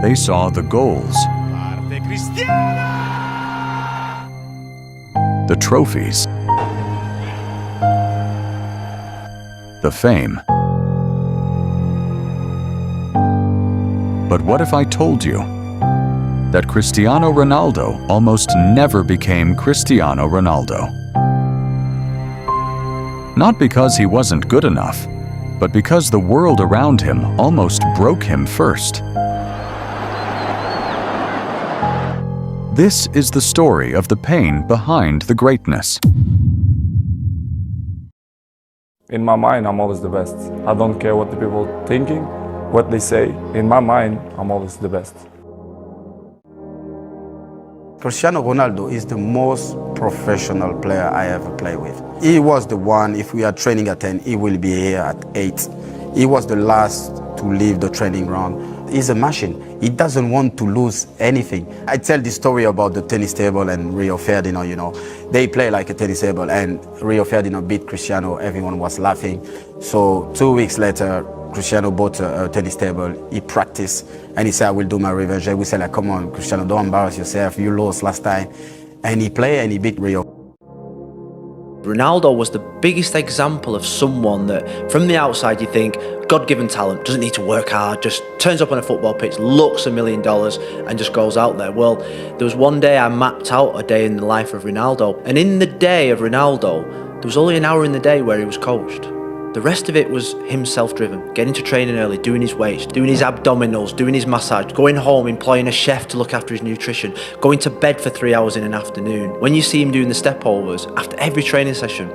They saw the goals, the trophies, the fame. But what if I told you that Cristiano Ronaldo almost never became Cristiano Ronaldo? Not because he wasn't good enough, but because the world around him almost broke him first. This is the story of the pain behind the greatness. In my mind, I'm always the best. I don't care what the people are thinking, what they say. In my mind, I'm always the best. Cristiano Ronaldo is the most professional player I ever played with. He was the one, if we are training at 10, he will be here at 8. He was the last to leave the training ground. He's a machine. He doesn't want to lose anything. I tell this story about the tennis table and Rio Ferdinand, you know. They play like a tennis table and Rio Ferdinand beat Cristiano. Everyone was laughing. So 2 weeks later, Cristiano bought a tennis table. He practiced and he said, I will do my revenge. And we said, like, come on, Cristiano, don't embarrass yourself. You lost last time. And he played and he beat Rio. Ronaldo was the biggest example of someone that, from the outside, you think, God-given talent, doesn't need to work hard, just turns up on a football pitch, looks $1 million and just goes out there. Well, there was one day I mapped out a day in the life of Ronaldo, and in the day of Ronaldo, there was only an hour in the day where he was coached. The rest of it was him self-driven, getting to training early, doing his weights, doing his abdominals, doing his massage, going home, employing a chef to look after his nutrition, going to bed for 3 hours in an afternoon. When you see him doing the step-overs, after every training session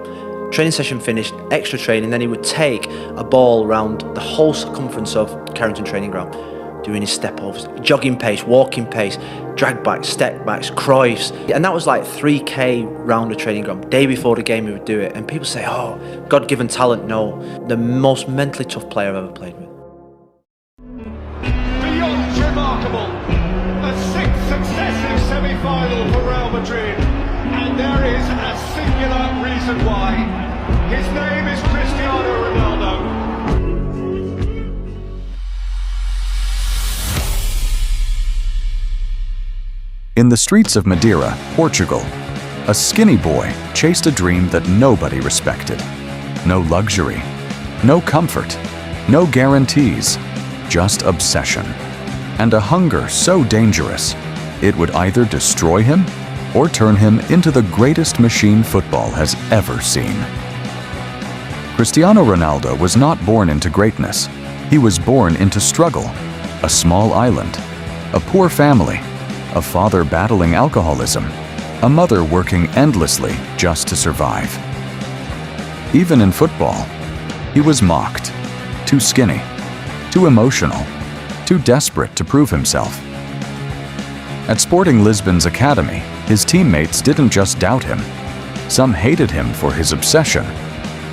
finished, extra training, then he would take a ball around the whole circumference of Carrington Training Ground, doing his step-overs, jogging pace, walking pace, drag backs, step backs, Cruyffs. And that was like 3K round a training ground. Day before the game he would do it. And people say, oh, God-given talent. No, the most mentally tough player I've ever played with. Beyond remarkable. A 6th successive semi-final for Real Madrid. And there is a singular reason why. His name is Cristiano Ronaldo. In the streets of Madeira, Portugal, a skinny boy chased a dream that nobody respected. No luxury, no comfort, no guarantees, just obsession. And a hunger so dangerous, it would either destroy him or turn him into the greatest machine football has ever seen. Cristiano Ronaldo was not born into greatness. He was born into struggle, a small island, a poor family, a father battling alcoholism, a mother working endlessly just to survive. Even in football, he was mocked, too skinny, too emotional, too desperate to prove himself. At Sporting Lisbon's academy, his teammates didn't just doubt him. Some hated him for his obsession.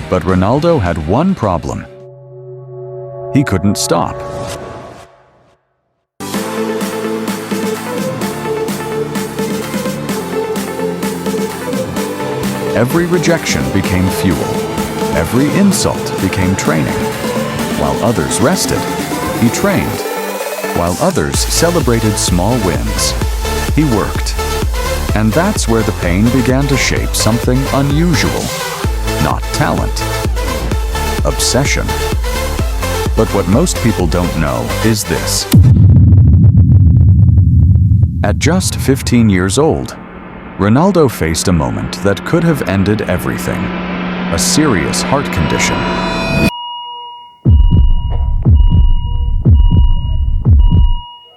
But Ronaldo had one problem. He couldn't stop. Every rejection became fuel. Every insult became training. While others rested, he trained. While others celebrated small wins, he worked. And that's where the pain began to shape something unusual. Not talent. Obsession. But what most people don't know is this. At just 15 years old, Ronaldo faced a moment that could have ended everything. A serious heart condition.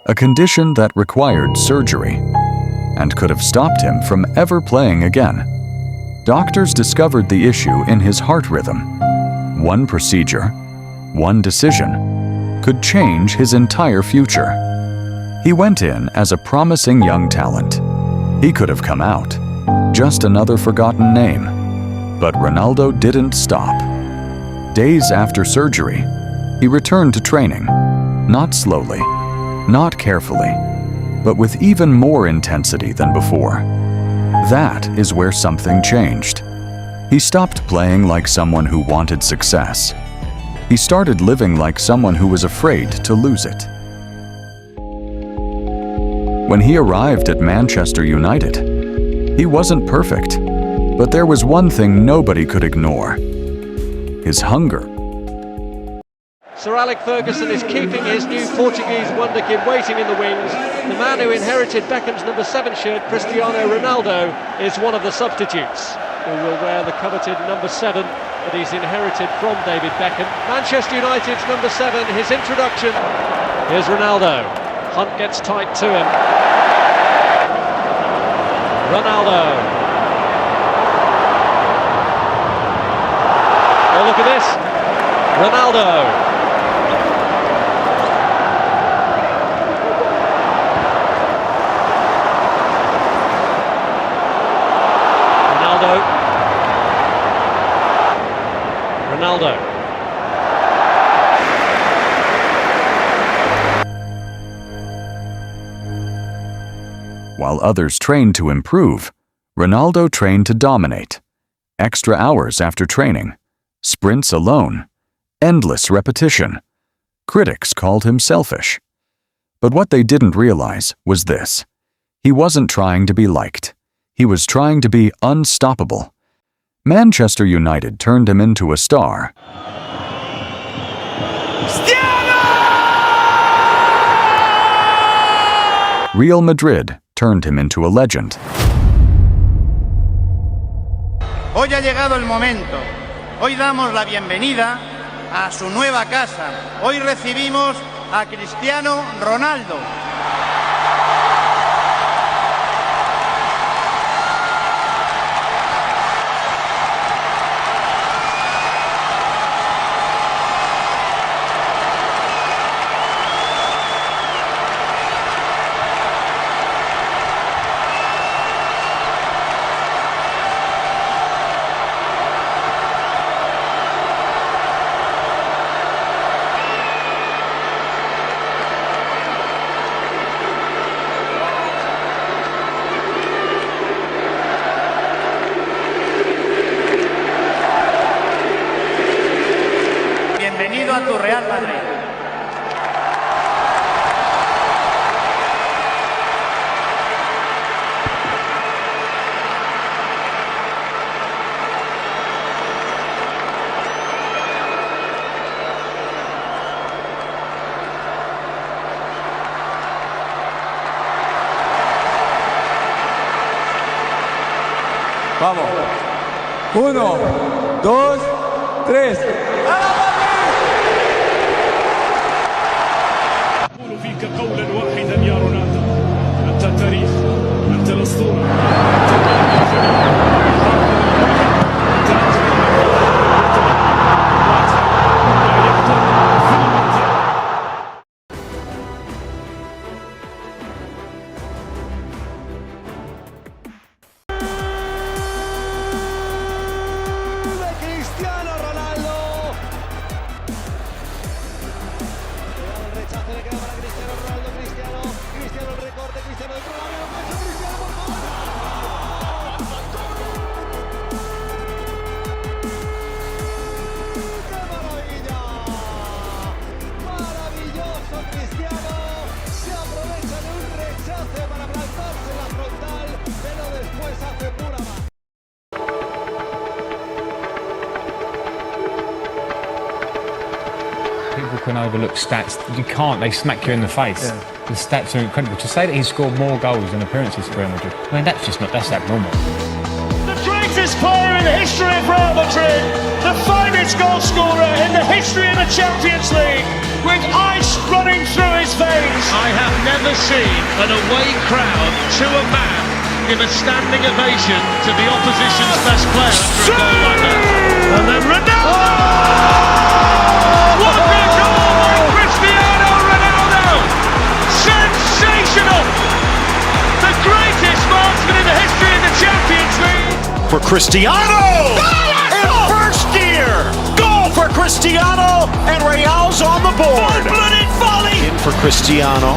A condition that required surgery and could have stopped him from ever playing again. Doctors discovered the issue in his heart rhythm. One procedure, one decision, could change his entire future. He went in as a promising young talent. He could have come out, just another forgotten name. But Ronaldo didn't stop. Days after surgery, he returned to training, not slowly, not carefully, but with even more intensity than before. That is where something changed. He stopped playing like someone who wanted success. He started living like someone who was afraid to lose it. When he arrived at Manchester United, he wasn't perfect, but there was one thing nobody could ignore: his hunger. Sir Alex Ferguson is keeping his new Portuguese wonderkid waiting in the wings. The man who inherited Beckham's number 7 shirt, Cristiano Ronaldo, is one of the substitutes who will wear the coveted number 7 that he's inherited from David Beckham. Manchester United's number 7, his introduction. Here's Ronaldo. Hunt gets tight to him. Ronaldo. Oh, look at this. Ronaldo. Ronaldo. While others trained to improve, Ronaldo trained to dominate. Extra hours after training, sprints alone, endless repetition. Critics called him selfish. But what they didn't realize was this: he wasn't trying to be liked. He was trying to be unstoppable. Manchester United turned him into a star. Real Madrid turned him into a legend. Hoy ha llegado el momento. Hoy damos la bienvenida a su nueva casa. Hoy recibimos a Cristiano Ronaldo. Bienvenido a tu Real Madrid. Vamos. 1, 2, 3. أقول فيك قولا واحدا يا رونالدو: أنت التاريخ، أنت الأسطورة، Cristiano Ronaldo. El rechazo le queda para Cristiano Ronaldo. Cristiano el recorte, Cristiano dentro del área, Cristiano por favor. ¡Qué maravilla! Maravilloso Cristiano. Se aprovecha de un rechace para plantarse en la frontal, pero después hace pura más. People can overlook stats. You can't. They smack you in the face. Yeah. The stats are incredible. To say that he's scored more goals than appearances for Real Madrid, I mean, that's abnormal. the greatest player in the history of Real Madrid, the finest goal scorer in the history of the Champions League, with ice running through his veins. I have never seen an away crowd to a man give a standing ovation to the opposition's best player after a goal like that. And then Ronaldo! What a goal by Cristiano Ronaldo! Sensational! The greatest marksman in the history of the Champions League! For Cristiano! In first gear! Goal for Cristiano, and Real's on the board. Full-blooded volley! In for Cristiano.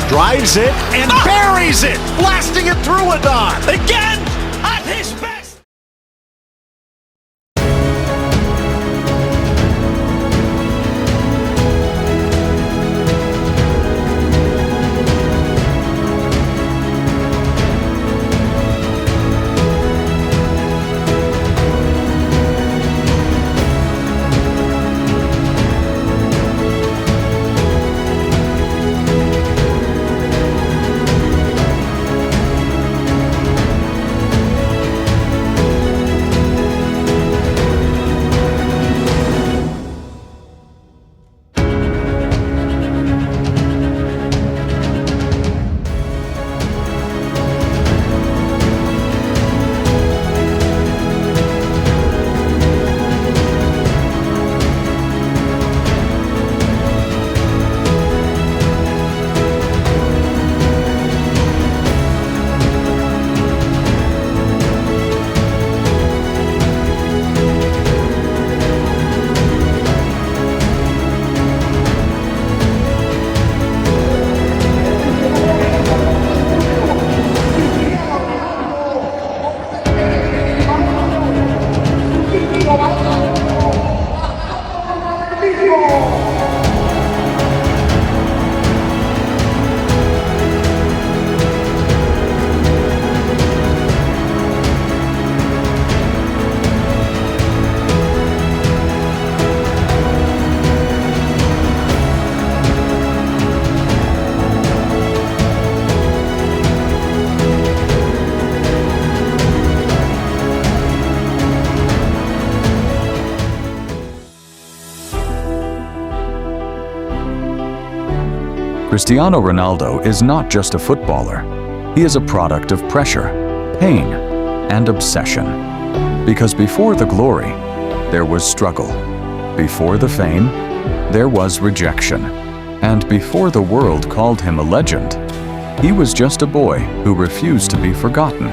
Drives it and buries it! Blasting it through a dot! Again, at his best! Cristiano Ronaldo is not just a footballer. He is a product of pressure, pain, and obsession. Because before the glory, there was struggle. Before the fame, there was rejection. And before the world called him a legend, he was just a boy who refused to be forgotten.